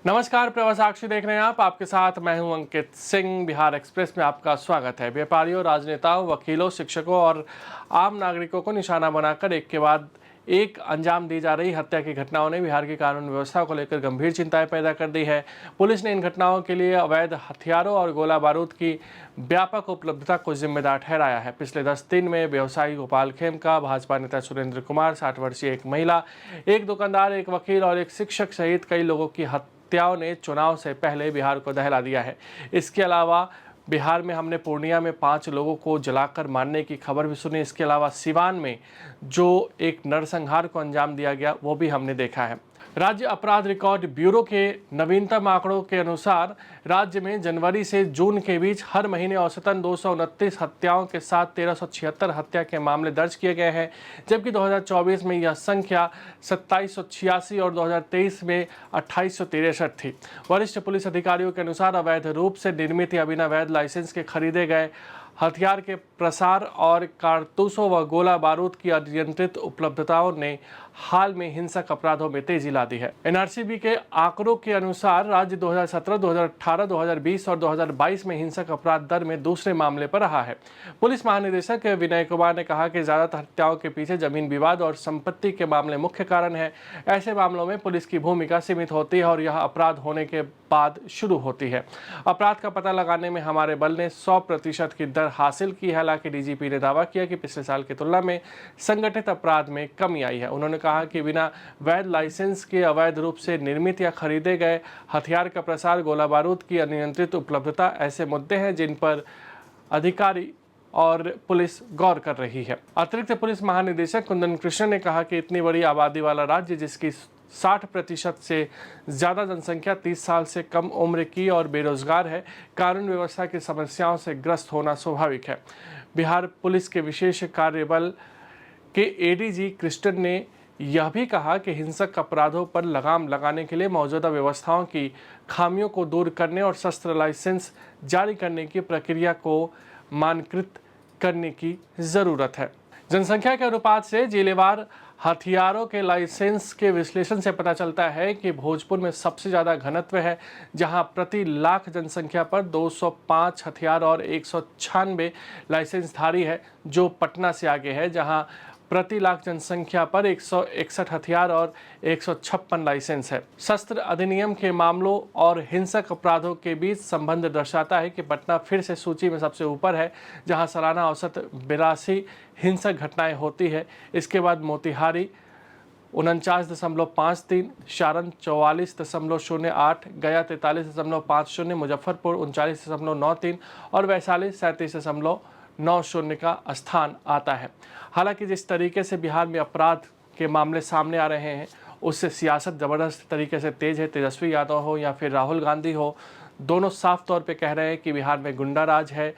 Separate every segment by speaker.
Speaker 1: नमस्कार, प्रवास साक्षी देख रहे हैं आप। आपके साथ मैं हूं अंकित सिंह। बिहार एक्सप्रेस में आपका स्वागत है। व्यापारियों, राजनेताओं, वकीलों, शिक्षकों और आम नागरिकों को निशाना बनाकर एक के बाद एक अंजाम दी जा रही हत्या की घटनाओं ने बिहार की कानून व्यवस्था को लेकर गंभीर चिंताएं पैदा कर दी है। पुलिस ने इन घटनाओं के लिए अवैध हथियारों और गोला बारूद की व्यापक उपलब्धता को जिम्मेदार ठहराया है। पिछले 10 दिन में व्यवसायी गोपाल खेमका, भाजपा नेता सुरेंद्र कुमार, 60 वर्षीय एक महिला, एक दुकानदार, एक वकील और एक शिक्षक सहित कई लोगों की हत्याओं ने चुनाव से पहले बिहार को दहला दिया है। इसके अलावा बिहार में हमने पूर्णिया में 5 लोगों को जलाकर मारने की खबर भी सुनी। इसके अलावा सिवान में जो एक नरसंहार को अंजाम दिया गया वो भी हमने देखा है। राज्य अपराध रिकॉर्ड ब्यूरो के नवीनतम आंकड़ों के अनुसार राज्य में जनवरी से जून के बीच हर महीने औसतन 229 हत्याओं के साथ 1376 हत्या के मामले दर्ज किए गए हैं, जबकि 2024 में यह संख्या 2786 और 2023 में 2863 थी। वरिष्ठ पुलिस अधिकारियों के अनुसार अवैध रूप से निर्मित या बिना वैध लाइसेंस के खरीदे गए हथियार के प्रसार और कारतूसों व गोला बारूद की अनियंत्रित उपलब्धताओं ने हाल में हिंसक अपराधों में तेजी ला दी है। एनआरसीबी के आंकड़ों के अनुसार राज्य 2017, 2018, 2020 और 2022 में हिंसक अपराध दर में दूसरे मामले पर रहा है। पुलिस महानिदेशक विनय कुमार ने कहा कि ज्यादातर हत्याओं के पीछे जमीन विवाद और संपत्ति के मामले मुख्य कारण है। ऐसे मामलों में पुलिस की भूमिका सीमित होती है और यह अपराध होने के बाद शुरू होती है। अपराध का पता लगाने में हमारे बल ने 100% की दर हासिल की है। हालांकि डीजीपी ने दावा किया कि पिछले साल की तुलना में संगठित अपराध में कमी आई है। उन्होंने कहा कि बिना वैध लाइसेंस के अवैध रूप से निर्मित या खरीदे गए हथियार का प्रसार, गोला बारूद की अनियंत्रित उपलब्धता ऐसे मुद्दे हैं जिन पर अधिकारी और पुलिस गौर कर रही है। अतिरिक्त पुलिस महानिदेशक कुंदन कृष्ण ने कहा कि इतनी बड़ी आबादी वाला राज्य जिसकी 60% से ज़्यादा जनसंख्या 30 साल से कम उम्र की और बेरोजगार है, कानून व्यवस्था की समस्याओं से ग्रस्त होना स्वाभाविक है। बिहार पुलिस के विशेष कार्यबल के एडीजी क्रिस्टन ने यह भी कहा कि हिंसक अपराधों पर लगाम लगाने के लिए मौजूदा व्यवस्थाओं की खामियों को दूर करने और शस्त्र लाइसेंस जारी करने की प्रक्रिया को मानकीकृत करने की ज़रूरत है। जनसंख्या के अनुपात से जिलेवार हथियारों के लाइसेंस के विश्लेषण से पता चलता है कि भोजपुर में सबसे ज़्यादा घनत्व है, जहां प्रति लाख जनसंख्या पर 205 हथियार और 196 लाइसेंसधारी है, जो पटना से आगे है, जहां प्रति लाख जनसंख्या पर 161 हथियार और 156 लाइसेंस है। शस्त्र अधिनियम के मामलों और हिंसक अपराधों के बीच संबंध दर्शाता है कि पटना फिर से सूची में सबसे ऊपर है, जहां सालाना औसत 82 हिंसक घटनाएं होती है। इसके बाद मोतिहारी 49.53, सारण 44.08, गया 43.50, मुजफ्फरपुर 39.93 और वैशाली 37.90 का स्थान आता है। हालांकि जिस तरीके से बिहार में अपराध के मामले सामने आ रहे हैं, उससे सियासत ज़बरदस्त तरीके से तेज है। तेजस्वी यादव हो या फिर राहुल गांधी हो, दोनों साफ तौर पे कह रहे हैं कि बिहार में गुंडा राज है।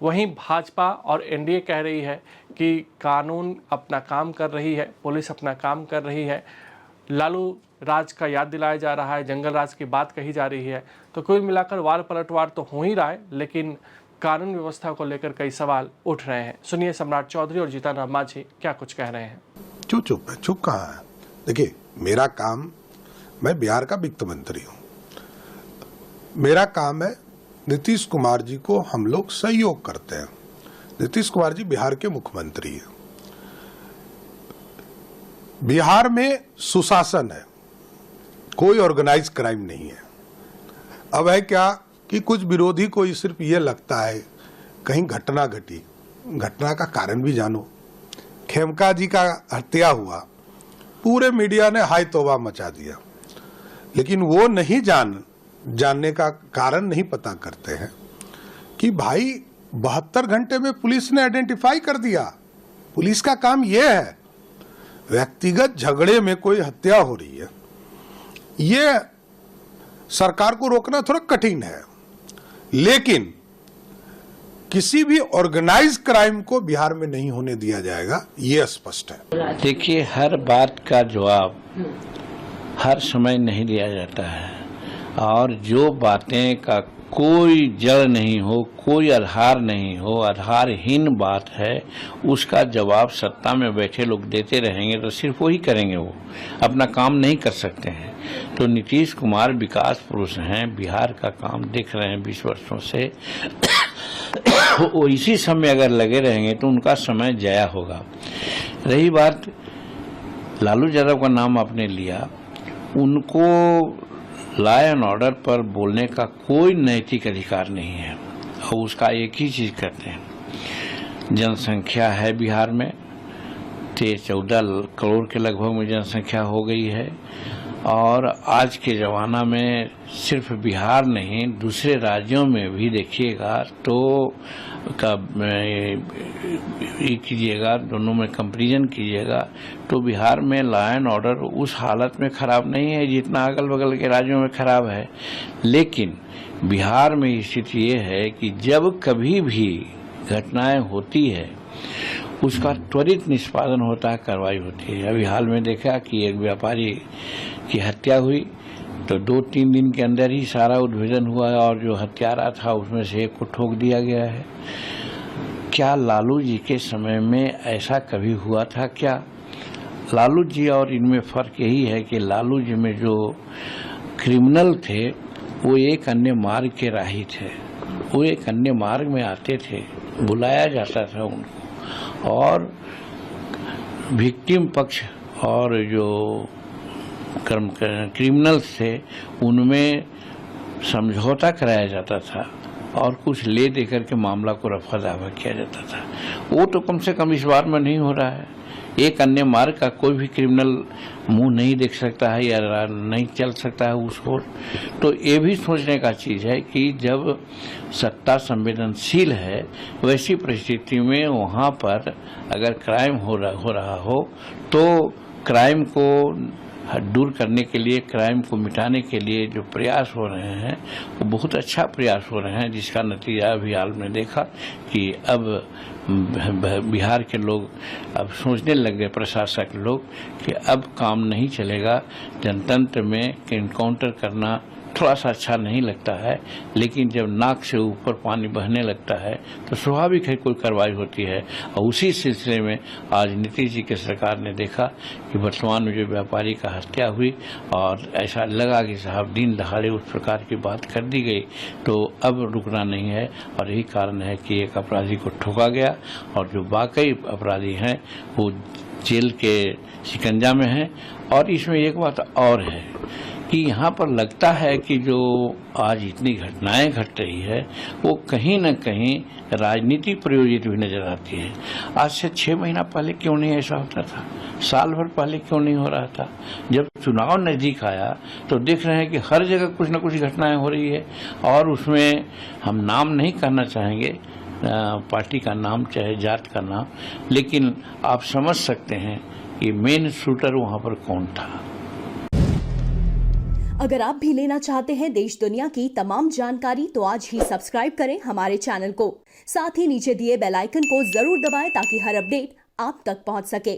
Speaker 1: वहीं भाजपा और एनडीए कह रही है कि कानून अपना काम कर रही है, पुलिस अपना काम कर रही है। लालू राज का याद दिलाया जा रहा है, जंगल राज की बात कही जा रही है। तो कुल मिलाकर वार पलटवार तो हो ही रहा है, लेकिन कानून व्यवस्था को लेकर कई सवाल उठ रहे हैं। सुनिए सम्राट चौधरी और जीतन राम मांझी क्या कुछ कह रहे हैं।
Speaker 2: चुप है, चुप कहाँ है। देखिए, मेरा काम, मैं बिहार का वित्त मंत्री हूँ। मेरा काम है, नीतीश कुमार जी को हम लोग सहयोग करते हैं। नीतीश कुमार जी बिहार के मुख्यमंत्री हैं। बिहार में सुशासन है, कोई ऑर्गेनाइज क्राइम नहीं है। अब है क्या कि कुछ विरोधी को सिर्फ ये लगता है कहीं घटना घटी, घटना का कारण भी जानो। खेमका जी का हत्या हुआ, पूरे मीडिया ने हाय तौबा मचा दिया, लेकिन वो नहीं जानने का कारण नहीं पता करते हैं कि भाई 72 घंटे में पुलिस ने आइडेंटिफाई कर दिया। पुलिस का काम यह है, व्यक्तिगत झगड़े में कोई हत्या हो रही है, ये सरकार को रोकना थोड़ा कठिन है, लेकिन किसी भी ऑर्गेनाइज क्राइम को बिहार में नहीं होने दिया जाएगा, ये स्पष्ट है।
Speaker 3: देखिए, हर बात का जवाब हर समय नहीं दिया जाता है, और जो बातें का कोई जड़ नहीं हो, कोई आधार नहीं हो, आधारहीन बात है, उसका जवाब सत्ता में बैठे लोग देते रहेंगे तो सिर्फ वही करेंगे, वो अपना काम नहीं कर सकते हैं। तो नीतीश कुमार विकास पुरुष हैं, बिहार का काम देख रहे हैं 20 वर्षों से। वो इसी समय अगर लगे रहेंगे तो उनका समय जया होगा। रही बात लालू यादव का नाम आपने लिया, उनको लॉ एंड ऑर्डर पर बोलने का कोई नैतिक अधिकार नहीं है और उसका एक ही चीज करते हैं। जनसंख्या है बिहार में 13-14 करोड़ के लगभग में जनसंख्या हो गई है और आज के ज़माना में सिर्फ बिहार नहीं दूसरे राज्यों में भी देखिएगा तो ये कीजिएगा, दोनों में कंपैरिजन कीजिएगा तो बिहार में लॉ एंड ऑर्डर उस हालत में खराब नहीं है जितना अगल बगल के राज्यों में खराब है। लेकिन बिहार में स्थिति ये है कि जब कभी भी घटनाएं होती है उसका त्वरित निष्पादन होता है, कार्रवाई होती है। अभी हाल में देखा कि एक व्यापारी की हत्या हुई तो 2-3 दिन के अंदर ही सारा उद्भेदन हुआ और जो हत्यारा था उसमें से एक को ठोक दिया गया है। क्या लालू जी के समय में ऐसा कभी हुआ था क्या? लालू जी और इनमें फर्क यही है कि लालू जी में जो क्रिमिनल थे वो एक अन्य मार्ग के राही थे, वो एक अन्य मार्ग में आते थे, बुलाया जाता था उनको और विक्टिम पक्ष और जो क्रिमिनल्स थे उनमें समझौता कराया जाता था और कुछ ले दे करके मामला को रफा दफा किया जाता था। वो तो कम से कम इस बार में नहीं हो रहा है। एक अन्य मार्ग का कोई भी क्रिमिनल मुंह नहीं देख सकता है या नहीं चल सकता है उसको। तो ये भी सोचने का चीज है कि जब सत्ता संवेदनशील है वैसी परिस्थिति में वहां पर अगर क्राइम हो रहा हो तो क्राइम को दूर करने के लिए, क्राइम को मिटाने के लिए जो प्रयास हो रहे हैं वो बहुत अच्छा प्रयास हो रहे हैं, जिसका नतीजा अभी हाल में देखा कि अब बिहार के लोग अब सोचने लग गए, प्रशासक लोग, कि अब काम नहीं चलेगा। जनतंत्र में एनकाउंटर करना थोड़ा सा अच्छा नहीं लगता है, लेकिन जब नाक से ऊपर पानी बहने लगता है तो स्वाभाविक है कोई कार्रवाई होती है। और उसी सिलसिले में आज नीतीश जी की सरकार ने देखा कि वर्तमान में जो व्यापारी का हत्या हुई और ऐसा लगा कि साहब दिन दहाड़े उस प्रकार की बात कर दी गई तो अब रुकना नहीं है। और यही कारण है कि एक अपराधी को ठोका गया और जो वाकई अपराधी हैं वो जेल के शिकंजा में हैं। और इसमें एक बात और है कि यहाँ पर लगता है कि जो आज इतनी घटनाएं घट रही है वो कहीं न कहीं राजनीति प्रयोजित भी नजर आती है। आज से 6 महीना पहले क्यों नहीं ऐसा होता था? साल भर पहले क्यों नहीं हो रहा था? जब चुनाव नजदीक आया तो देख रहे हैं कि हर जगह कुछ न कुछ घटनाएं हो रही है। और उसमें हम नाम नहीं करना चाहेंगे, पार्टी का नाम चाहे जात का नाम, लेकिन आप समझ सकते हैं कि मेन शूटर वहाँ पर कौन था।
Speaker 4: अगर आप भी लेना चाहते हैं देश दुनिया की तमाम जानकारी तो आज ही सब्सक्राइब करें हमारे चैनल को। साथ ही नीचे दिए बेल आइकन को जरूर दबाएं ताकि हर अपडेट आप तक पहुंच सके।